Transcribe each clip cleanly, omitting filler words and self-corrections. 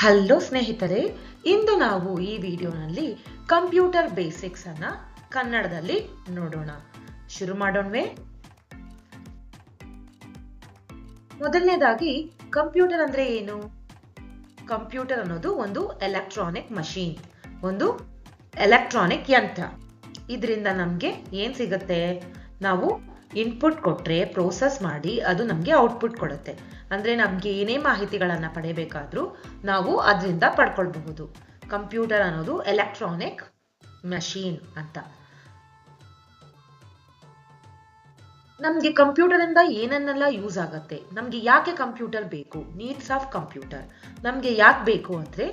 Hello ಸ್ನೇಹಿತರೆ, ಇಂದು ನಾವು ಈ ವಿಡಿಯೋನಲ್ಲಿ ಕಂಪ್ಯೂಟರ್ ಬೇಸಿಕ್ಸ್ ಅನ್ನ ಕನ್ನಡದಲ್ಲಿ ನೋಡೋಣ. ಶುರು ಮಾಡೋಣವೇ? ಮೊದಲನೇದಾಗಿ ಕಂಪ್ಯೂಟರ್ ಅಂದ್ರೆ ಏನು? ಕಂಪ್ಯೂಟರ್ ಅನ್ನೋದು ಒಂದು ಎಲೆಕ್ಟ್ರಾನಿಕ್ ಮಷೀನ್, ಒಂದು ಎಲೆಕ್ಟ್ರಾನಿಕ್ ಯಂತ್ರ. ಇದರಿಂದ ನಮ್ಗೆ ಏನ್ ಸಿಗುತ್ತೆ? ನಾವು ಇನ್ಪುಟ್ ಕೊಟ್ರೆ ಪ್ರೋಸೆಸ್ ಮಾಡಿ ಅದು ನಮ್ಗೆ ಔಟ್ಪುಟ್ ಕೊಡುತ್ತೆ. ಅಂದ್ರೆ ನಮ್ಗೆ ಏನೇ ಮಾಹಿತಿಗಳನ್ನ ಪಡೆಯಬೇಕಾದ್ರೂ ನಾವು ಅದರಿಂದ ಪಡ್ಕೊಳ್ಬಹುದು. ಕಂಪ್ಯೂಟರ್ ಅನ್ನೋದು ಎಲೆಕ್ಟ್ರಾನಿಕ್ ಮಷೀನ್ ಅಂತ. ನಮ್ಗೆ ಕಂಪ್ಯೂಟರ್ ಇಂದ ಏನನ್ನೆಲ್ಲ ಯೂಸ್ ಆಗತ್ತೆ? ನಮ್ಗೆ ಯಾಕೆ ಕಂಪ್ಯೂಟರ್ ಬೇಕು? ನೀಡ್ಸ್ ಆಫ್ ಕಂಪ್ಯೂಟರ್ ನಮ್ಗೆ ಯಾಕೆ ಬೇಕು ಅಂದ್ರೆ,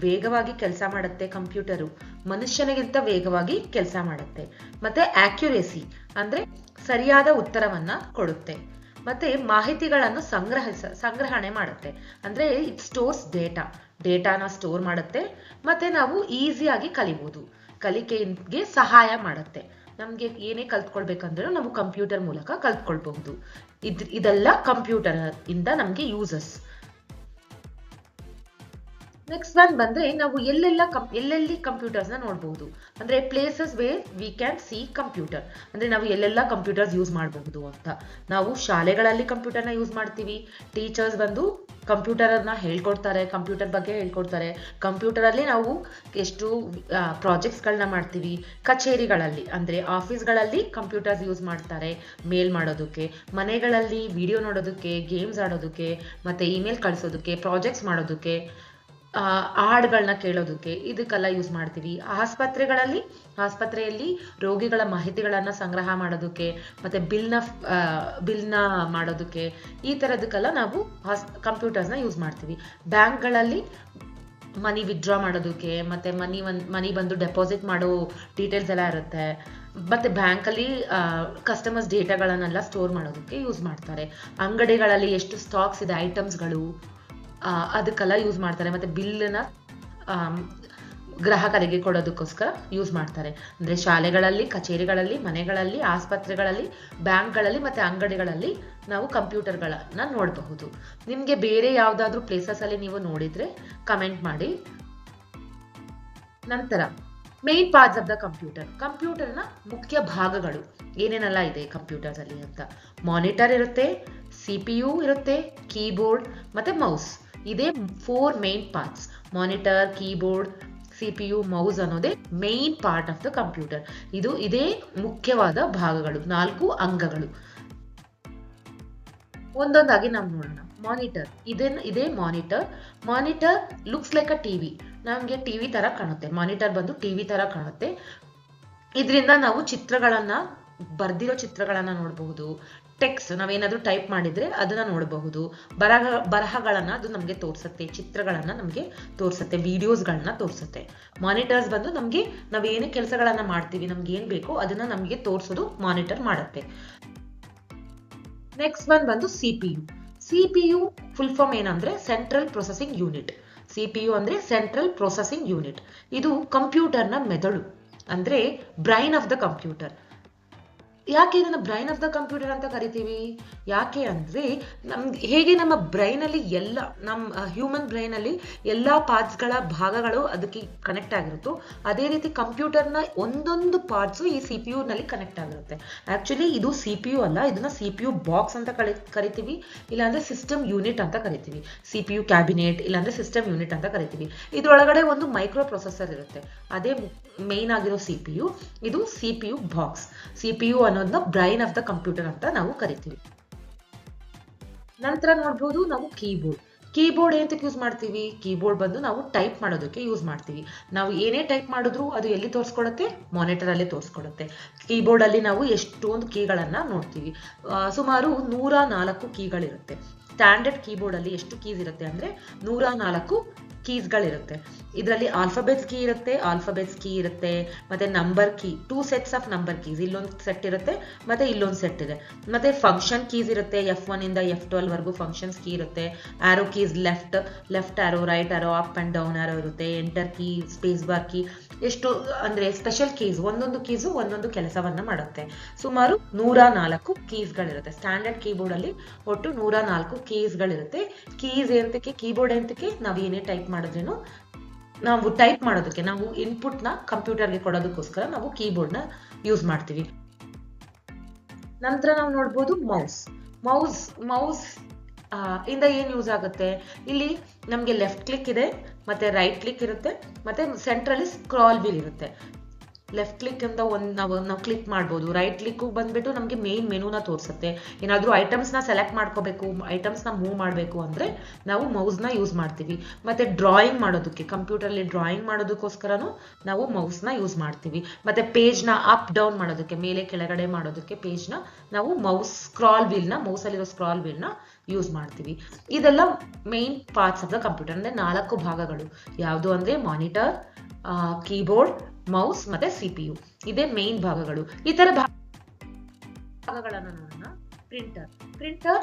ವೇಗವಾಗಿ ಕೆಲಸ ಮಾಡುತ್ತೆ ಕಂಪ್ಯೂಟರು, ಮನುಷ್ಯನಿಗಿಂತ ವೇಗವಾಗಿ ಕೆಲಸ ಮಾಡುತ್ತೆ. ಮತ್ತೆ ಆಕ್ಯುರೇಸಿ ಅಂದ್ರೆ ಸರಿಯಾದ ಉತ್ತರವನ್ನ ಕೊಡುತ್ತೆ. ಮತ್ತೆ ಮಾಹಿತಿಗಳನ್ನು ಸಂಗ್ರಹಣೆ ಮಾಡುತ್ತೆ. ಅಂದ್ರೆ ಇಟ್ ಸ್ಟೋರ್ಸ್ ಡೇಟಾನ ಸ್ಟೋರ್ ಮಾಡುತ್ತೆ. ಮತ್ತೆ ನಾವು ಈಸಿಯಾಗಿ ಕಲಿಬಹುದು, ಕಲಿಕೆಗೆ ಸಹಾಯ ಮಾಡುತ್ತೆ. ನಮ್ಗೆ ಏನೇ ಕಲ್ತ್ಕೊಳ್ಬೇಕಂದ್ರೂ ನಾವು ಕಂಪ್ಯೂಟರ್ ಮೂಲಕ ಕಲ್ತ್ಕೊಳ್ಬಹುದು. ಇದೆಲ್ಲ ಕಂಪ್ಯೂಟರ್ ಇಂದ ನಮ್ಗೆ ಯೂಸಸ್. ನೆಕ್ಸ್ಟ್ ಒನ್ ಬಂದ್ರೆ, ನಾವು ಎಲ್ಲೆಲ್ಲಿ ಕಂಪ್ಯೂಟರ್ಸ್ ನ ನೋಡಬಹುದು ಅಂದ್ರೆ places where we can see computer. ಅಂದ್ರೆ ನಾವು ಎಲ್ಲೆಲ್ಲ ಕಂಪ್ಯೂಟರ್ಸ್ ಯೂಸ್ ಮಾಡಬಹುದು ಅಂತ. ನಾವು ಶಾಲೆಗಳಲ್ಲಿ ಕಂಪ್ಯೂಟರ್ ನ ಯೂಸ್ ಮಾಡ್ತೀವಿ. ಟೀಚರ್ಸ್ ಬಂದು ಕಂಪ್ಯೂಟರ್ ಅನ್ನ ಹೇಳ್ಕೊಡ್ತಾರೆ, ಕಂಪ್ಯೂಟರ್ ಬಗ್ಗೆ ಹೇಳ್ಕೊಡ್ತಾರೆ. ಕಂಪ್ಯೂಟರ್ ಅಲ್ಲಿ ನಾವು ಎಷ್ಟು ಪ್ರಾಜೆಕ್ಟ್ಸ್ ಗಳನ್ನ ಮಾಡ್ತೀವಿ. ಕಚೇರಿಗಳಲ್ಲಿ ಅಂದ್ರೆ ಆಫೀಸ್ಗಳಲ್ಲಿ ಕಂಪ್ಯೂಟರ್ಸ್ ಯೂಸ್ ಮಾಡ್ತಾರೆ ಮೇಲ್ ಮಾಡೋದಕ್ಕೆ. ಮನೆಗಳಲ್ಲಿ ವಿಡಿಯೋ ನೋಡೋದಕ್ಕೆ, ಗೇಮ್ಸ್ ಆಡೋದಕ್ಕೆ, ಮತ್ತೆ ಇಮೇಲ್ ಕಳಿಸೋದಕ್ಕೆ, ಪ್ರಾಜೆಕ್ಟ್ಸ್ ಮಾಡೋದಕ್ಕೆ, ಹಾಡುಗಳನ್ನ ಕೇಳೋದಕ್ಕೆ, ಇದಕ್ಕೆಲ್ಲ ಯೂಸ್ ಮಾಡ್ತೀವಿ. ಆಸ್ಪತ್ರೆಯಲ್ಲಿ ರೋಗಿಗಳ ಮಾಹಿತಿಗಳನ್ನ ಸಂಗ್ರಹ ಮಾಡೋದಕ್ಕೆ, ಮತ್ತೆ ಬಿಲ್ನ ಮಾಡೋದಕ್ಕೆ, ಈ ತರದಕ್ಕೆಲ್ಲ ನಾವು ಕಂಪ್ಯೂಟರ್ಸ್ನ ಯೂಸ್ ಮಾಡ್ತೀವಿ. ಬ್ಯಾಂಕ್ಗಳಲ್ಲಿ ಮನಿ ವಿತ್ಡ್ರಾ ಮಾಡೋದಕ್ಕೆ, ಮತ್ತೆ ಮನಿ ಬಂದು ಡೆಪಾಸಿಟ್ ಮಾಡೋ ಡೀಟೇಲ್ಸ್ ಎಲ್ಲ ಇರುತ್ತೆ. ಮತ್ತೆ ಬ್ಯಾಂಕಲ್ಲಿ ಕಸ್ಟಮರ್ಸ್ ಡೇಟಾಗಳನ್ನೆಲ್ಲ ಸ್ಟೋರ್ ಮಾಡೋದಕ್ಕೆ ಯೂಸ್ ಮಾಡ್ತಾರೆ. ಅಂಗಡಿಗಳಲ್ಲಿ ಎಷ್ಟು ಸ್ಟಾಕ್ಸ್ ಇದೆ ಐಟಮ್ಸ್ಗಳು, ಅದಕ್ಕೆಲ್ಲ ಯೂಸ್ ಮಾಡ್ತಾರೆ. ಮತ್ತೆ ಬಿಲ್ನ ಗ್ರಾಹಕರಿಗೆ ಕೊಡೋದಕ್ಕೋಸ್ಕರ ಯೂಸ್ ಮಾಡ್ತಾರೆ. ಅಂದ್ರೆ ಶಾಲೆಗಳಲ್ಲಿ, ಕಚೇರಿಗಳಲ್ಲಿ, ಮನೆಗಳಲ್ಲಿ, ಆಸ್ಪತ್ರೆಗಳಲ್ಲಿ, ಬ್ಯಾಂಕ್ಗಳಲ್ಲಿ ಮತ್ತೆ ಅಂಗಡಿಗಳಲ್ಲಿ ನಾವು ಕಂಪ್ಯೂಟರ್ಗಳನ್ನ ನೋಡಬಹುದು. ನಿಮ್ಗೆ ಬೇರೆ ಯಾವ್ದಾದ್ರು ಪ್ಲೇಸಸ್ ಅಲ್ಲಿ ನೀವು ನೋಡಿದ್ರೆ ಕಮೆಂಟ್ ಮಾಡಿ. ನಂತರ ಮೇನ್ ಪಾರ್ಟ್ಸ್ ಆಫ್ ದ ಕಂಪ್ಯೂಟರ್ನ ಮುಖ್ಯ ಭಾಗಗಳು ಏನೇನೆಲ್ಲ ಇದೆ ಕಂಪ್ಯೂಟರ್ಸ್ ಅಲ್ಲಿ ಅಂತ. ಮಾನಿಟರ್ ಇರುತ್ತೆ, CPU ಇರುತ್ತೆ, ಕೀಬೋರ್ಡ್ ಮತ್ತೆ ಮೌಸ್. ಇದೇ 4 main parts. Monitor, keyboard, CPU, mouse ಅನ್ನೋದೇ main part of the computer. ಇದೇ ಮುಖ್ಯವಾದ ಭಾಗಗಳು, 4 ಅಂಗಗಳು. ಒಂದೊಂದಾಗಿ ನಾವು ನೋಡೋಣ. ಮಾನಿಟರ್, ಇದೇ monitor looks like a TV. ನಮ್ಗೆ ಟಿವಿ ತರ ಕಾಣುತ್ತೆ. ಮಾನಿಟರ್ ಬಂದು ಟಿವಿ ತರ ಕಾಣುತ್ತೆ. ಇದರಿಂದ ನಾವು ಬರ್ದಿರೋ ಚಿತ್ರಗಳನ್ನ ನೋಡಬಹುದು. ಟೆಕ್ಸ್ಟ್ ನಾವೇನಾದ್ರೂ ಟೈಪ್ ಮಾಡಿದ್ರೆ ಅದನ್ನ ನೋಡಬಹುದು. ಬರಹಗಳನ್ನ ಅದು ನಮ್ಗೆ ತೋರಿಸುತ್ತೆ, ಚಿತ್ರಗಳನ್ನ ನಮ್ಗೆ ತೋರಿಸುತ್ತೆ, ವಿಡಿಯೋಸ್ಗಳನ್ನ ತೋರಿಸುತ್ತೆ. ಮಾನಿಟರ್ಸ್ ಬಂದು ನಮ್ಗೆ ನಾವೇನೇ ಕೆಲಸಗಳನ್ನ ಮಾಡ್ತೀವಿ, ನಮ್ಗೆ ಏನ್ ಬೇಕೋ ಅದನ್ನ ನಮ್ಗೆ ತೋರಿಸೋದು ಮಾನಿಟರ್ ಮಾಡುತ್ತೆ. ನೆಕ್ಸ್ಟ್ ಒನ್ ಬಂದು CPU ಫುಲ್ ಫಾರ್ಮ್ ಏನಂದ್ರೆ ಸೆಂಟ್ರಲ್ ಪ್ರೊಸೆಸಿಂಗ್ ಯೂನಿಟ್. CPU ಅಂದ್ರೆ ಸೆಂಟ್ರಲ್ ಪ್ರೊಸೆಸಿಂಗ್ ಯೂನಿಟ್. ಇದು ಕಂಪ್ಯೂಟರ್ನ ಮೆದುಳು, ಅಂದ್ರೆ ಬ್ರೈನ್ ಆಫ್ ದ ಕಂಪ್ಯೂಟರ್. ಯಾಕೆ ಇದನ್ನ ಬ್ರೈನ್ ಆಫ್ ದ ಕಂಪ್ಯೂಟರ್ ಅಂತ ಕರಿತೀವಿ? ಯಾಕೆ ಅಂದ್ರೆ ಹೇಗೆ ನಮ್ಮ ಬ್ರೈನ್ ಅಲ್ಲಿ ನಮ್ಮ ಹ್ಯೂಮನ್ ಬ್ರೈನ್ ಅಲ್ಲಿ ಎಲ್ಲಾ ಪಾರ್ಟ್ಸ್ಗಳ ಭಾಗಗಳು ಅದಕ್ಕೆ ಕನೆಕ್ಟ್ ಆಗಿರುತ್ತೋ, ಅದೇ ರೀತಿ ಕಂಪ್ಯೂಟರ್ನ ಒಂದೊಂದು ಪಾರ್ಟ್ಸ್ ಈ CPU ನಲ್ಲಿ ಕನೆಕ್ಟ್ ಆಗಿರುತ್ತೆ. ಆಕ್ಚುಲಿ ಇದು CPU ಅಲ್ಲ, ಇದನ್ನ CPU ಬಾಕ್ಸ್ ಅಂತ ಕರಿತೀವಿ, ಇಲ್ಲಾಂದ್ರೆ ಸಿಸ್ಟಮ್ ಯೂನಿಟ್ ಅಂತ ಕರಿತೀವಿ. CPU ಕ್ಯಾಬಿನೆಟ್ ಇಲ್ಲಾಂದ್ರೆ ಸಿಸ್ಟಮ್ ಯೂನಿಟ್ ಅಂತ ಕರಿತೀವಿ. ಇದ್ರೊಳಗಡೆ ಒಂದು ಮೈಕ್ರೋ ಪ್ರೊಸೆಸರ್ ಇರುತ್ತೆ, ಅದೇ ಮೇನ್ ಆಗಿರೋ CPU. ಇದು CPU ಬಾಕ್ಸ್. CPU ಅನ್ನೋದನ್ನ ಬ್ರೈನ್ ಆಫ್ ದ ಕಂಪ್ಯೂಟರ್ ಅಂತ ನಾವು ಕರಿತೀವಿ. ನಂತರ ನೋಡಬಹುದು ನಾವು ಕೀಬೋರ್ಡ್ ಏನಕ್ಕೆ ಯೂಸ್ ಮಾಡ್ತೀವಿ? ಕೀಬೋರ್ಡ್ ಬಂದು ನಾವು ಟೈಪ್ ಮಾಡೋದಕ್ಕೆ ಯೂಸ್ ಮಾಡ್ತೀವಿ. ನಾವು ಏನೇ ಟೈಪ್ ಮಾಡಿದ್ರು ಅದು ಎಲ್ಲಿ ತೋರಿಸ್ಕೊಡುತ್ತೆ? ಮಾನಿಟರ್ ಅಲ್ಲಿ ತೋರಿಸ್ಕೊಡುತ್ತೆ. ಕೀಬೋರ್ಡ್ ಅಲ್ಲಿ ನಾವು ಎಷ್ಟೊಂದು ಕೀಗಳನ್ನ ನೋಡ್ತೀವಿ. ಸುಮಾರು 104 ಕೀಗಳಿರುತ್ತೆ. ಸ್ಟ್ಯಾಂಡರ್ಡ್ ಕೀಬೋರ್ಡ್ ಅಲ್ಲಿ ಎಷ್ಟು ಕೀಸ್ ಇರುತ್ತೆ ಅಂದ್ರೆ 104 ಕೀಸ್ಗಳಿರುತ್ತೆ. ಇದರಲ್ಲಿ ಆಲ್ಫಾಬೆಟ್ಸ್ ಕೀ ಇರುತ್ತೆ ಮತ್ತೆ number key, 2 sets of number keys, ಇಲ್ಲೊಂದು ಸೆಟ್ ಇರುತ್ತೆ ಮತ್ತೆ ಇಲ್ಲೊಂದು ಸೆಟ್ ಇದೆ. ಮತ್ತೆ ಫಂಕ್ಷನ್ ಕೀಸ್ ಇರುತ್ತೆ, F1 ಇಂದ F12 ವರೆಗೂ ಫಂಕ್ಷನ್ಸ್ ಕೀ ಇರುತ್ತೆ. Arrow keys left arrow, right arrow, up and down arrow ಇರುತ್ತೆ. Enter key, space bar key, ಎಷ್ಟು ಅಂದ್ರೆ ಸ್ಪೆಷಲ್ ಕೀಸ್, ಒಂದೊಂದು ಕೀಸು ಒಂದೊಂದು ಕೆಲಸವನ್ನ ಮಾಡುತ್ತೆ. ಸುಮಾರು 104 ಕೀಸ್ಗಳಿರುತ್ತೆ. ಸ್ಟ್ಯಾಂಡರ್ಡ್ ಕೀಬೋರ್ಡ್ ಅಲ್ಲಿ ಒಟ್ಟು 104 ಕೀಸ್ಗಳಿರುತ್ತೆ. ಕೀಸ್ ಎಂತಕ್ಕೆ, ಕೀಬೋರ್ಡ್ ಎಂತಕ್ಕೆ, ನಾವು ಏನೇ ಟೈಪ್ ಮಾಡಿದ್ರೇನು, ನಾವು ಟೈಪ್ ಮಾಡೋದಕ್ಕೆ, ನಾವು ಇನ್ಪುಟ್ ನ ಕಂಪ್ಯೂಟರ್ಗೆ ಕೊಡೋದಕ್ಕೋಸ್ಕರ ನಾವು ಕೀಬೋರ್ಡ್ ನ ಯೂಸ್ ಮಾಡ್ತೀವಿ. ನಂತರ ನಾವು ನೋಡ್ಬೋದು ಮೌಸ್ ಇಂದ ಏನ್ ಯೂಸ್ ಆಗುತ್ತೆ, ಇಲ್ಲಿ ನಮ್ಗೆ ಲೆಫ್ಟ್ ಕ್ಲಿಕ್ ಇದೆ, ಮತ್ತೆ ರೈಟ್ ಕ್ಲಿಕ್ ಇರುತ್ತೆ, ಮತ್ತೆ ಸೆಂಟ್ರಲ್ಲಿ ಸ್ಕ್ರಾಲ್ ವೀಲ್ ಇರುತ್ತೆ. ಲೆಫ್ಟ್ ಕ್ಲಿಕ್ ಇಂದ ನಾವು ಕ್ಲಿಕ್ ಮಾಡ್ಬೋದು. ರೈಟ್ ಕ್ಲಿಕ್ ಬಂದ್ಬಿಟ್ಟು ನಮಗೆ ಮೇನ್ ಮೆನುನ ತೋರಿಸುತ್ತೆ. ಏನಾದ್ರೂ ಐಟಮ್ಸ್ ನ ಸೆಲೆಕ್ಟ್ ಮಾಡ್ಕೋಬೇಕು, ಐಟಮ್ಸ್ ನ ಮೂವ್ ಮಾಡಬೇಕು ಅಂದ್ರೆ ನಾವು ಮೌಸ್ ನ ಯೂಸ್ ಮಾಡ್ತೀವಿ. ಮತ್ತೆ ಡ್ರಾಯಿಂಗ್ ಮಾಡೋದಕ್ಕೆ, ಕಂಪ್ಯೂಟರ್ ಅಲ್ಲಿ ಡ್ರಾಯಿಂಗ್ ಮಾಡೋದಕ್ಕೋಸ್ಕರನು ನಾವು ಮೌಸ್ ನ ಯೂಸ್ ಮಾಡ್ತೀವಿ. ಮತ್ತೆ ಪೇಜ್ ನ ಅಪ್ ಡೌನ್ ಮಾಡೋದಕ್ಕೆ, ಮೇಲೆ ಕೆಳಗಡೆ ಮಾಡೋದಕ್ಕೆ ಪೇಜ್ ನ ನಾವು ಮೌಸ್ ಅಲ್ಲಿರೋ ಸ್ಕ್ರಾಲ್ ವೀಲ್ ನ ಯೂಸ್ ಮಾಡ್ತೀವಿ. ಇದೆಲ್ಲ main parts of the computer, ಅಂದ್ರೆ 4 ಭಾಗಗಳು. ಯಾವುದು ಅಂದ್ರೆ ಮಾನಿಟರ್, ಕೀಬೋರ್ಡ್, ಮೌಸ್ ಮತ್ತೆ CPU. ಇದೇ ಮೇನ್ ಭಾಗಗಳು. ಈ ತರ ಭಾಗಗಳನ್ನ ನೋಡೋಣ. ಪ್ರಿಂಟರ್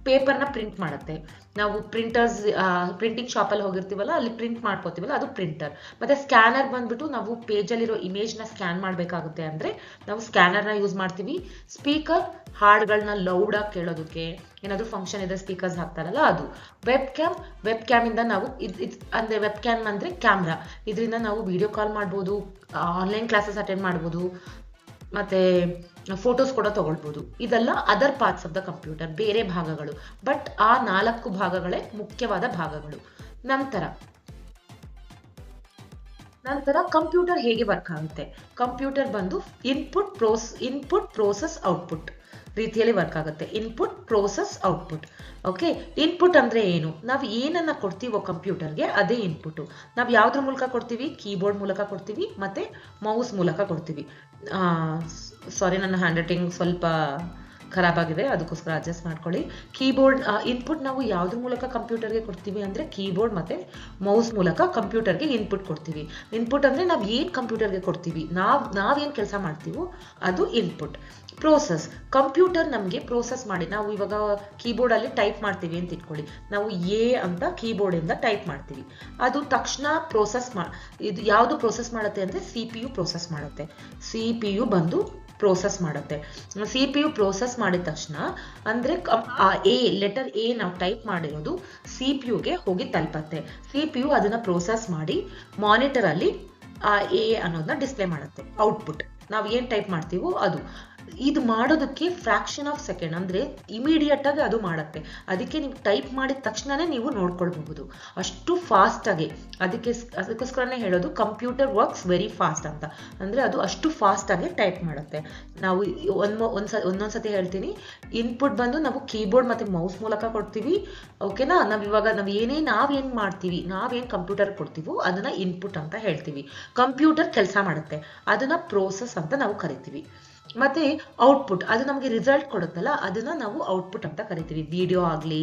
ಪೇಪರ್ನ ಪ್ರಿಂಟ್ ಮಾಡುತ್ತೆ. ನಾವು ಪ್ರಿಂಟಿಂಗ್ ಶಾಪ್ ಅಲ್ಲಿ ಹೋಗಿರ್ತೀವಲ್ಲ, ಅಲ್ಲಿ ಪ್ರಿಂಟ್ ಮಾಡ್ಕೋತೀವಲ್ಲ, ಅದು ಪ್ರಿಂಟರ್. ಮತ್ತೆ ಸ್ಕ್ಯಾನರ್ ಬಂದ್ಬಿಟ್ಟು ನಾವು ಪೇಜ್ ಅಲ್ಲಿರೋ ಇಮೇಜ್ ನ ಸ್ಕ್ಯಾನ್ ಮಾಡ್ಬೇಕಾಗುತ್ತೆ ಅಂದ್ರೆ ನಾವು ಸ್ಕ್ಯಾನರ್ ನ ಯೂಸ್ ಮಾಡ್ತೀವಿ. ಸ್ಪೀಕರ್ ಹಾಡ್ಗಳನ್ನ ಲೌಡ್ ಆಗಿ ಕೇಳೋದಕ್ಕೆ, ಏನಾದ್ರು ಫಂಕ್ಷನ್ ಇದೆ ಸ್ಪೀಕರ್ಸ್ ಹಾಕ್ತಾರಲ್ಲ ಅದು. ವೆಬ್ ಕ್ಯಾಮ್ ಇಂದ ನಾವು ಅಂದ್ರೆ ವೆಬ್ ಕ್ಯಾಮ್ ಅಂದ್ರೆ ಕ್ಯಾಮ್ರಾ, ಇದರಿಂದ ನಾವು ವಿಡಿಯೋ ಕಾಲ್ ಮಾಡ್ಬೋದು, ಆನ್ಲೈನ್ ಕ್ಲಾಸಸ್ ಅಟೆಂಡ್ ಮಾಡ್ಬೋದು, ಮತ್ತೆ ಫೋಟೋಸ್ ಕೂಡ ತಗೊಳ್ಬೋದು. ಇದೆಲ್ಲ other parts of the computer, ಬೇರೆ ಭಾಗಗಳು. ಬಟ್ ಆ 4 ಭಾಗಗಳೇ ಮುಖ್ಯವಾದ ಭಾಗಗಳು. ನಂತರ ಕಂಪ್ಯೂಟರ್ ಹೇಗೆ ವರ್ಕ್ ಆಗುತ್ತೆ. ಕಂಪ್ಯೂಟರ್ ಬಂದು ಇನ್ಪುಟ್ ಪ್ರೋಸೆಸ್ ಔಟ್ಪುಟ್ ರೀತಿಯಲ್ಲಿ ವರ್ಕ್ ಆಗುತ್ತೆ. Input process output. Okay, input ಅಂದ್ರೆ ಏನು, ನಾವು ಏನನ್ನ ಕೊಡ್ತೀವೋ ಕಂಪ್ಯೂಟರ್ಗೆ ಅದೇ ಇನ್ಪುಟ್. ನಾವು ಯಾವ್ದ್ರ ಮೂಲಕ ಕೊಡ್ತೀವಿ, ಕೀಬೋರ್ಡ್ ಮೂಲಕ ಕೊಡ್ತೀವಿ ಮತ್ತೆ ಮೌಸ್ ಮೂಲಕ ಕೊಡ್ತೀವಿ. ಸಾರಿ, ನನ್ನ ಹ್ಯಾಂಡ್ ರೈಟಿಂಗ್ ಸ್ವಲ್ಪ ಖರಾಬ್ ಆಗಿದೆ, ಅದಕ್ಕೋಸ್ಕರ ಅಡ್ಜಸ್ಟ್ ಮಾಡ್ಕೊಳ್ಳಿ. ಕೀಬೋರ್ಡ್ ಇನ್ಪುಟ್ ನಾವು ಯಾವ್ದ್ರ ಮೂಲಕ ಕಂಪ್ಯೂಟರ್ಗೆ ಕೊಡ್ತೀವಿ ಅಂದ್ರೆ ಕೀಬೋರ್ಡ್ ಮತ್ತೆ ಮೌಸ್ ಮೂಲಕ ಕಂಪ್ಯೂಟರ್ಗೆ ಇನ್ಪುಟ್ ಕೊಡ್ತೀವಿ. ಇನ್ಪುಟ್ ಅಂದ್ರೆ ನಾವು ಏನ್ ಕಂಪ್ಯೂಟರ್ಗೆ ಕೊಡ್ತೀವಿ, ನಾವೇನ್ ಕೆಲಸ ಮಾಡ್ತೀವೋ ಅದು ಇನ್ಪುಟ್. ಪ್ರೋಸೆಸ್, ಕಂಪ್ಯೂಟರ್ ನಮಗೆ ಪ್ರೋಸೆಸ್ ಮಾಡಿ, ನಾವು ಇವಾಗ ಕೀಬೋರ್ಡ್ ಅಲ್ಲಿ ಟೈಪ್ ಮಾಡ್ತೀವಿ ಅಂತ ಇಟ್ಕೊಳ್ಳಿ, ನಾವು ಎ ಅಂತ ಕೀಬೋರ್ಡ್ ಇಂದ ಟೈಪ್ ಮಾಡ್ತೀವಿ, ಅದು ತಕ್ಷಣ ಇದು ಯಾವುದು ಪ್ರೋಸೆಸ್ ಮಾಡುತ್ತೆ ಅಂದ್ರೆ CPU ಪ್ರೋಸೆಸ್ ಮಾಡುತ್ತೆ. CPU ಬಂದು ಪ್ರೋಸೆಸ್ ಮಾಡುತ್ತೆ. CPU ಪ್ರೋಸೆಸ್ ಮಾಡಿದ ತಕ್ಷಣ ಅಂದ್ರೆ ಲೆಟರ್ ಎ ನಾವು ಟೈಪ್ ಮಾಡಿರೋದು CPUಗೆ ಹೋಗಿ ತಲುಪತ್ತೆ. CPU ಅದನ್ನ ಪ್ರೋಸೆಸ್ ಮಾಡಿ ಮಾನಿಟರ್ ಅಲ್ಲಿ ಎ ಅನ್ನೋದನ್ನ ಡಿಸ್ಪ್ಲೇ ಮಾಡುತ್ತೆ. ಔಟ್ಪುಟ್ ನಾವು ಏನ್ ಟೈಪ್ ಮಾಡ್ತೀವೋ ಅದು. ಇದು ಮಾಡೋದಕ್ಕೆ ಫ್ರಾಕ್ಷನ್ ಆಫ್ ಸೆಕೆಂಡ್, ಅಂದ್ರೆ ಇಮಿಡಿಯೇಟ್ ಆಗಿ ಅದು ಮಾಡುತ್ತೆ. ಅದಕ್ಕೆ ನೀವು ಟೈಪ್ ಮಾಡಿದ ತಕ್ಷಣನೇ ನೀವು ನೋಡ್ಕೊಳ್ಬಹುದು, ಅಷ್ಟು ಫಾಸ್ಟ್ ಆಗಿ. ಅದಕ್ಕೋಸ್ಕರನೇ ಹೇಳೋದು ಕಂಪ್ಯೂಟರ್ ವರ್ಕ್ಸ್ ವೆರಿ ಫಾಸ್ಟ್ ಅಂತ. ಅಂದ್ರೆ ಅದು ಅಷ್ಟು ಫಾಸ್ಟ್ ಆಗಿ ಟೈಪ್ ಮಾಡುತ್ತೆ. ನಾವು ಒಂದೊಂದ್ಸತಿ ಹೇಳ್ತೀನಿ, ಇನ್ಪುಟ್ ಬಂದು ನಾವು ಕೀಬೋರ್ಡ್ ಮತ್ತೆ ಮೌಸ್ ಮೂಲಕ ಕೊಡ್ತೀವಿ. ಓಕೆನಾ, ನಾವೇನ್ ಮಾಡ್ತೀವಿ, ನಾವೇನ್ ಕಂಪ್ಯೂಟರ್ ಕೊಡ್ತೀವೋ ಅದನ್ನ ಇನ್ಪುಟ್ ಅಂತ ಹೇಳ್ತೀವಿ. ಕಂಪ್ಯೂಟರ್ ಕೆಲಸ ಮಾಡುತ್ತೆ, ಅದನ್ನ ಪ್ರೋಸೆಸ್ ಅಂತ ನಾವು ಕರಿತೀವಿ. ಮತ್ತೆ ಔಟ್ಪುಟ್, ಅದು ನಮಗೆ ರಿಸಲ್ಟ್ ಕೊಡುತ್ತಲ್ಲ, ಅದನ್ನ ನಾವು ಔಟ್ಪುಟ್ ಅಂತ ಕರಿತೀವಿ. ವಿಡಿಯೋ ಆಗ್ಲಿ,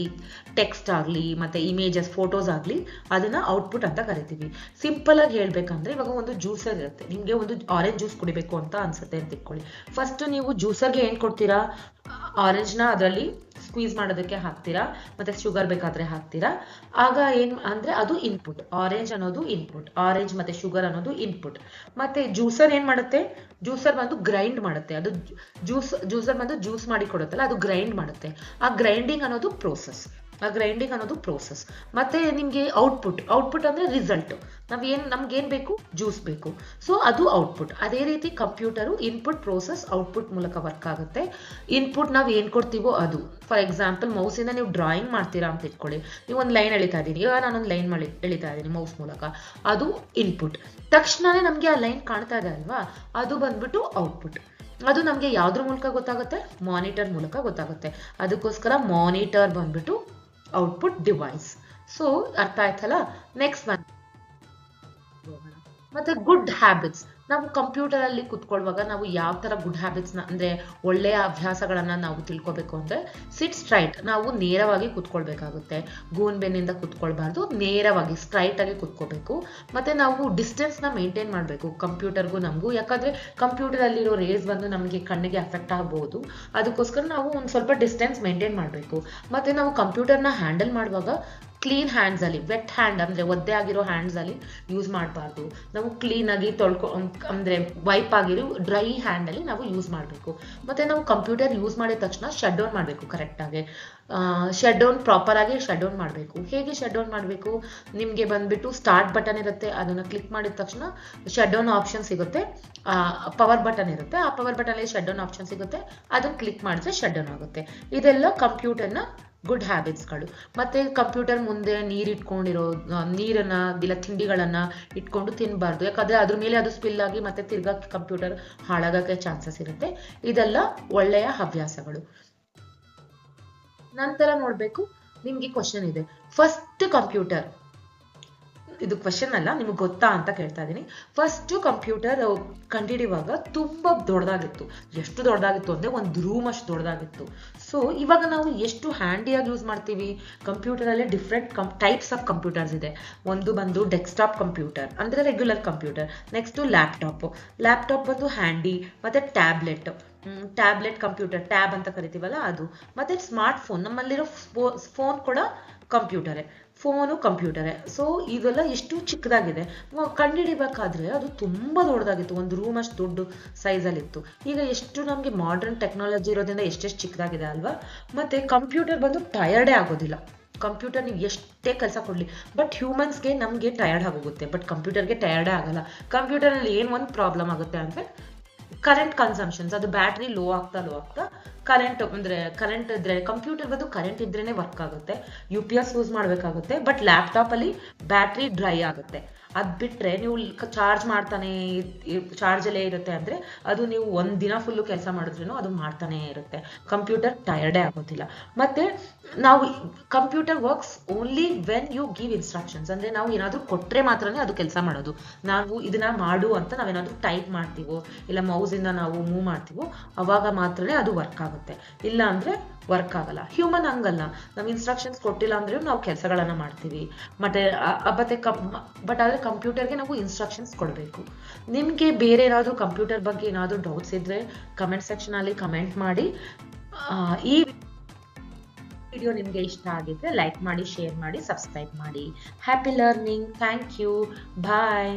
ಟೆಕ್ಸ್ಟ್ ಆಗ್ಲಿ, ಮತ್ತೆ ಇಮೇಜಸ್, ಫೋಟೋಸ್ ಆಗ್ಲಿ, ಅದನ್ನ ಔಟ್ಪುಟ್ ಅಂತ ಕರಿತೀವಿ. ಸಿಂಪಲ್ ಆಗಿ ಹೇಳ್ಬೇಕಂದ್ರೆ, ಇವಾಗ ಒಂದು ಜ್ಯೂಸರ್ ಇರುತ್ತೆ, ನಿಮ್ಗೆ ಒಂದು ಆರೆಂಜ್ ಜ್ಯೂಸ್ ಕುಡಿಬೇಕು ಅಂತ ಅನ್ಸುತ್ತೆ ಅಂತ ಇಟ್ಕೊಳ್ಳಿ. ಫಸ್ಟ್ ನೀವು ಜ್ಯೂಸರ್ಗೆ ಏನ್ ಕೊಡ್ತೀರಾ, ಆರೆಂಜ್ ನ ಅದರಲ್ಲಿ ಸ್ಕ್ವೀಸ್ ಮಾಡೋದಕ್ಕೆ ಹಾಕ್ತೀರಾ, ಮತ್ತೆ ಶುಗರ್ ಬೇಕಾದ್ರೆ ಹಾಕ್ತೀರಾ. ಆಗ ಏನ್ ಅಂದ್ರೆ ಅದು ಇನ್ಪುಟ್. ಆರೆಂಜ್ ಅನ್ನೋದು ಇನ್ಪುಟ್, ಆರೆಂಜ್ ಮತ್ತೆ ಶುಗರ್ ಅನ್ನೋದು ಇನ್ಪುಟ್. ಮತ್ತೆ ಜ್ಯೂಸರ್ ಏನ್ ಮಾಡುತ್ತೆ, ಜ್ಯೂಸರ್ ಬಂದು ಗ್ರೈಂಡ್ ಮಾಡುತ್ತೆ. ಅದು ಜ್ಯೂಸರ್ ಬಂದು ಜ್ಯೂಸ್ ಮಾಡಿ ಕೊಡುತ್ತಲ್ಲ, ಅದು ಗ್ರೈಂಡ್ ಮಾಡುತ್ತೆ. ಆ ಗ್ರೈಂಡಿಂಗ್ ಅನ್ನೋದು ಪ್ರೋಸೆಸ್. ಮತ್ತೆ ನಿಮ್ಗೆ ಔಟ್ಪುಟ್ ಅಂದ್ರೆ ರಿಸಲ್ಟ್. ನಮ್ಗೇನ್ ಬೇಕು, ಜ್ಯೂಸ್ ಬೇಕು, ಸೊ ಅದು ಔಟ್ಪುಟ್. ಅದೇ ರೀತಿ ಕಂಪ್ಯೂಟರು ಇನ್ಪುಟ್ ಪ್ರೋಸೆಸ್ ಔಟ್ಪುಟ್ ಮೂಲಕ ವರ್ಕ್ ಆಗುತ್ತೆ. ಇನ್ಪುಟ್ ನಾವು ಏನ್ ಕೊಡ್ತೀವೋ ಅದು. ಫಾರ್ ಎಕ್ಸಾಂಪಲ್, ಮೌಸ್ ಇಂದ ನೀವು ಡ್ರಾಯಿಂಗ್ ಮಾಡ್ತೀರಾ ಅಂತ ಇಟ್ಕೊಳ್ಳಿ, ನೀವು ಒಂದು ಲೈನ್ ಎಳಿತಾ ಇದ್ದೀನಿ, ಈಗ ನಾನೊಂದು ಲೈನ್ ಎಳಿತಾ ಇದ್ದೀನಿ ಮೌಸ್ ಮೂಲಕ, ಅದು ಇನ್ಪುಟ್. ತಕ್ಷಣನೇ ನಮ್ಗೆ ಆ ಲೈನ್ ಕಾಣ್ತಾ ಇದೆ ಅಲ್ವಾ, ಅದು ಬಂದ್ಬಿಟ್ಟು ಔಟ್ಪುಟ್. ಅದು ನಮ್ಗೆ ಯಾವ್ದ್ರ ಮೂಲಕ ಗೊತ್ತಾಗುತ್ತೆ, ಮಾನಿಟರ್ ಮೂಲಕ ಗೊತ್ತಾಗುತ್ತೆ. ಅದಕ್ಕೋಸ್ಕರ ಮಾನಿಟರ್ ಬಂದ್ಬಿಟ್ಟು ಔಟ್ಪುಟ್ ಡಿವೈಸ್. ಸೊ ಅರ್ಥ ಆಯ್ತಲ್ಲ. ನೆಕ್ಸ್ಟ್ ಮತ್ತೆ ಗುಡ್ ಹ್ಯಾಬಿಟ್ಸ್. ನಾವು ಕಂಪ್ಯೂಟರ್ ಅಲ್ಲಿ ಕುತ್ಕೊಳ್ಳುವಾಗ ನಾವು ಯಾವ ತರ ಗುಡ್ ಹ್ಯಾಬಿಟ್ಸ್ ಅಂದ್ರೆ ಒಳ್ಳೆಯ ಅಭ್ಯಾಸಗಳನ್ನ ನಾವು ತಿಳ್ಕೊಬೇಕು ಅಂದ್ರೆ ಸಿಟ್ ಸ್ಟ್ರೈಟ್, ನಾವು ನೇರವಾಗಿ ಕುತ್ಕೊಳ್ಬೇಕಾಗುತ್ತೆ. ಗೂನ್ ಬೆನ್ನಿಂದ ಕುತ್ಕೊಳ್ಬಾರ್ದು, ನೇರವಾಗಿ ಸ್ಟ್ರೈಟ್ ಆಗಿ ಕುತ್ಕೋಬೇಕು. ಮತ್ತೆ ನಾವು ಡಿಸ್ಟೆನ್ಸ್ ನ ಮೇಂಟೈನ್ ಮಾಡಬೇಕು ಕಂಪ್ಯೂಟರ್ಗೂ ನಮಗೂ, ಯಾಕಂದ್ರೆ ಕಂಪ್ಯೂಟರ್ ಅಲ್ಲಿರೋ ರೇಸ್ ಬಂದು ನಮಗೆ ಕಣ್ಣಿಗೆ ಅಫೆಕ್ಟ್ ಆಗಬಹುದು. ಅದಕ್ಕೋಸ್ಕರ ನಾವು ಒಂದು ಸ್ವಲ್ಪ ಡಿಸ್ಟೆನ್ಸ್ ಮೇಂಟೈನ್ ಮಾಡಬೇಕು. ಮತ್ತೆ ನಾವು ಕಂಪ್ಯೂಟರ್ನ ಹ್ಯಾಂಡಲ್ ಮಾಡುವಾಗ ಕ್ಲೀನ್ ಹ್ಯಾಂಡ್ಸ್ ಅಲ್ಲಿ, ವೆಟ್ ಹ್ಯಾಂಡ್ ಅಂದ್ರೆ ಒದ್ದೆ ಆಗಿರೋ ಹ್ಯಾಂಡ್ಸ್ ಅಲ್ಲಿ ಯೂಸ್ ಮಾಡಬಾರ್ದು. ನಾವು ಕ್ಲೀನ್ ಆಗಿ ಅಂದ್ರೆ ವೈಪ್ ಆಗಿರೋ ಡ್ರೈ ಹ್ಯಾಂಡ್ ಅಲ್ಲಿ ನಾವು ಯೂಸ್ ಮಾಡಬೇಕು. ಮತ್ತೆ ನಾವು ಕಂಪ್ಯೂಟರ್ ಯೂಸ್ ಮಾಡಿದ ತಕ್ಷಣ ಶಟ್ ಡೌನ್ ಮಾಡಬೇಕು ಕರೆಕ್ಟ್ ಆಗಿ. ಶಟ್ ಡೌನ್ ಪ್ರಾಪರ್ ಆಗಿ ಶಟ್ ಡೌನ್ ಮಾಡಬೇಕು. ಹೇಗೆ ಶಟ್ ಡೌನ್ ಮಾಡಬೇಕು? ನಿಮಗೆ ಬಂದ್ಬಿಟ್ಟು ಸ್ಟಾರ್ಟ್ ಬಟನ್ ಇರುತ್ತೆ, ಅದನ್ನ ಕ್ಲಿಕ್ ಮಾಡಿದ ತಕ್ಷಣ ಶಟ್ ಡೌನ್ ಆಪ್ಷನ್ ಸಿಗುತ್ತೆ. ಪವರ್ ಬಟನ್ ಇರುತ್ತೆ, ಆ ಪವರ್ ಬಟನ್ ಅಲ್ಲಿ ಶಟ್ ಡೌನ್ ಆಪ್ಷನ್ ಸಿಗುತ್ತೆ, ಅದನ್ನ ಕ್ಲಿಕ್ ಮಾಡಿದ್ರೆ ಶಟ್ ಡೌನ್ ಆಗುತ್ತೆ. ಇದೆಲ್ಲ ಕಂಪ್ಯೂಟರ್ನ ಗುಡ್ ಹ್ಯಾಬಿಟ್ಸ್ಗಳು. ಮತ್ತೆ ಕಂಪ್ಯೂಟರ್ ಮುಂದೆ ನೀರನ್ನ ಇಲ್ಲ ತಿಂಡಿಗಳನ್ನ ಇಟ್ಕೊಂಡು ತಿನ್ನಬಾರ್ದು, ಯಾಕಂದ್ರೆ ಅದ್ರ ಮೇಲೆ ಅದು ಸ್ಪಿಲ್ ಆಗಿ ಮತ್ತೆ ತಿರ್ಗಾ ಕಂಪ್ಯೂಟರ್ ಹಾಳಾಗಕ್ಕೆ ಚಾನ್ಸಸ್ ಇರುತ್ತೆ. ಇದೆಲ್ಲ ಒಳ್ಳೆಯ ಹವ್ಯಾಸಗಳು. ನಂತರ ನೋಡ್ಬೇಕು, ನಿಮ್ಗೆ ಕ್ವಶನ್ ಇದೆ, ಫಸ್ಟ್ ಕಂಪ್ಯೂಟರ್, ಇದು ಕ್ವಶನ್ ಅಲ್ಲ, ನಿಮ್ಗೆ ಗೊತ್ತಾ ಅಂತ ಕೇಳ್ತಾ ಇದೀನಿ. ಫಸ್ಟ್ ಕಂಪ್ಯೂಟರ್ ಕಂಡುಹಿಡಿಯುವಾಗ ತುಂಬಾ ದೊಡ್ಡದಾಗಿತ್ತು. ಎಷ್ಟು ದೊಡ್ಡದಾಗಿತ್ತು ಅಂದ್ರೆ ಒಂದು ರೂಮ್ ಅಷ್ಟು ದೊಡ್ಡದಾಗಿತ್ತು. ಸೊ ಇವಾಗ ನಾವು ಎಷ್ಟು ಹ್ಯಾಂಡಿಯಾಗಿ ಯೂಸ್ ಮಾಡ್ತೀವಿ. ಕಂಪ್ಯೂಟರ್ ಅಲ್ಲಿ ಡಿಫ್ರೆಂಟ್ ಟೈಪ್ಸ್ ಆಫ್ ಕಂಪ್ಯೂಟರ್ಸ್ ಇದೆ. ಒಂದು ಬಂದು ಡೆಸ್ಕ್ಟಾಪ್ ಕಂಪ್ಯೂಟರ್ ಅಂದ್ರೆ ರೆಗ್ಯುಲರ್ ಕಂಪ್ಯೂಟರ್. ನೆಕ್ಸ್ಟ್ ಲ್ಯಾಪ್ಟಾಪ್ ಬಂದು ಹ್ಯಾಂಡಿ. ಮತ್ತೆ ಟ್ಯಾಬ್ಲೆಟ್ ಕಂಪ್ಯೂಟರ್, ಟ್ಯಾಬ್ ಅಂತ ಕರಿತೀವಲ್ಲ ಅದು. ಮತ್ತೆ ಸ್ಮಾರ್ಟ್ ಫೋನ್, ನಮ್ಮಲ್ಲಿರೋ ಫೋನ್ ಕೂಡ ಕಂಪ್ಯೂಟರೇ. ಸೊ ಇವೆಲ್ಲ ಎಷ್ಟು ಚಿಕ್ಕದಾಗಿದೆ. ಕಂಡುಹಿಡಿಬೇಕಾದ್ರೆ ಅದು ತುಂಬಾ ದೊಡ್ಡದಾಗಿತ್ತು, ಒಂದು ರೂಮ್ ಅಷ್ಟು ದೊಡ್ಡ ಸೈಜಲ್ಲಿತ್ತು. ಈಗ ಎಷ್ಟು ನಮಗೆ ಮಾಡರ್ನ್ ಟೆಕ್ನಾಲಜಿ ಇರೋದ್ರಿಂದ ಎಷ್ಟೆಷ್ಟು ಚಿಕ್ಕದಾಗಿದೆ ಅಲ್ವಾ. ಮತ್ತೆ ಕಂಪ್ಯೂಟರ್ ಬಂದು ಟಯರ್ಡೇ ಆಗೋದಿಲ್ಲ. ಕಂಪ್ಯೂಟರ್ ನೀವು ಎಷ್ಟೇ ಕೆಲಸ ಕೊಡ್ಲಿ, ಬಟ್ ಹ್ಯೂಮನ್ಸ್ಗೆ ನಮಗೆ ಟಯರ್ಡ್ ಆಗೋಗುತ್ತೆ, ಬಟ್ ಕಂಪ್ಯೂಟರ್ಗೆ ಟಯರ್ಡೇ ಆಗಲ್ಲ. ಕಂಪ್ಯೂಟರ್ನಲ್ಲಿ ಏನು ಒಂದು ಪ್ರಾಬ್ಲಮ್ ಆಗುತ್ತೆ ಅಂದ್ರೆ ಕರೆಂಟ್ ಕನ್ಸಂಪ್ಷನ್ಸ್, ಅದು ಬ್ಯಾಟ್ರಿ ಲೋ ಆಗ್ತಾ ಕರೆಂಟ್ ಇದ್ರೆ, ಕಂಪ್ಯೂಟರ್ ಬಂದು ಕರೆಂಟ್ ಇದ್ರೇನೆ ವರ್ಕ್ ಆಗುತ್ತೆ. UPS ಯೂಸ್ ಮಾಡಬೇಕಾಗುತ್ತೆ. ಬಟ್ ಲ್ಯಾಪ್ಟಾಪ್ ಅಲ್ಲಿ ಬ್ಯಾಟ್ರಿ ಡ್ರೈ ಆಗುತ್ತೆ. ಅದ್ ಬಿಟ್ರೆ ನೀವು ಚಾರ್ಜ್ ಅಲ್ಲೇ ಇರುತ್ತೆ ಅಂದ್ರೆ ಅದು ನೀವು ಒಂದ್ ದಿನ ಫುಲ್ಲು ಕೆಲಸ ಮಾಡಿದ್ರೂ ಅದು ಮಾಡ್ತಾನೆ ಇರುತ್ತೆ. ಕಂಪ್ಯೂಟರ್ ಟಯರ್ಡೇ ಆಗೋದಿಲ್ಲ. ಮತ್ತೆ ನಾವು computer works only when you give instructions, ಅಂದ್ರೆ ನಾವು ಏನಾದ್ರೂ ಕೊಟ್ರೆ ಮಾತ್ರನೇ ಅದು ಕೆಲಸ ಮಾಡೋದು. ನಾವು ಇದನ್ನ ಮಾಡು ಅಂತ ನಾವೇನಾದ್ರೂ ಟೈಪ್ ಮಾಡ್ತೀವೋ ಇಲ್ಲ ಮೌಸ್ ಇಂದ ನಾವು ಮೂವ್ ಮಾಡ್ತೀವೋ ಅವಾಗ ಮಾತ್ರನೇ ಅದು ವರ್ಕ್ ಆಗುತ್ತೆ, ಇಲ್ಲ ಅಂದ್ರೆ ವರ್ಕ್ ಆಗಲ್ಲ. ಹ್ಯೂಮನ್ ಹಂಗಲ್ಲ, ನಾವು ಇನ್ಸ್ಟ್ರಕ್ಷನ್ಸ್ ಕೊಟ್ಟಿಲ್ಲ ಅಂದ್ರೆ ನಾವು ಕೆಲಸಗಳನ್ನ ಮಾಡ್ತೀವಿ. ಬಟ್ ಆದ್ರೆ ಕಂಪ್ಯೂಟರ್ಗೆ ನಾವು ಇನ್ಸ್ಟ್ರಕ್ಷನ್ಸ್ ಕೊಡಬೇಕು. ನಿಮ್ಗೆ ಬೇರೆ ಏನಾದ್ರು ಕಂಪ್ಯೂಟರ್ ಬಗ್ಗೆ ಏನಾದ್ರು ಡೌಟ್ಸ್ ಇದ್ರೆ ಕಮೆಂಟ್ ಸೆಕ್ಷನ್ ಅಲ್ಲಿ ಕಮೆಂಟ್ ಮಾಡಿ. ಈ ವಿಡಿಯೋ ನಿಮ್ಗೆ ಇಷ್ಟ ಆಗಿದ್ರೆ ಲೈಕ್ ಮಾಡಿ, ಶೇರ್ ಮಾಡಿ, ಸಬ್ಸ್ಕ್ರೈಬ್ ಮಾಡಿ. Happy learning. Thank you. Bye.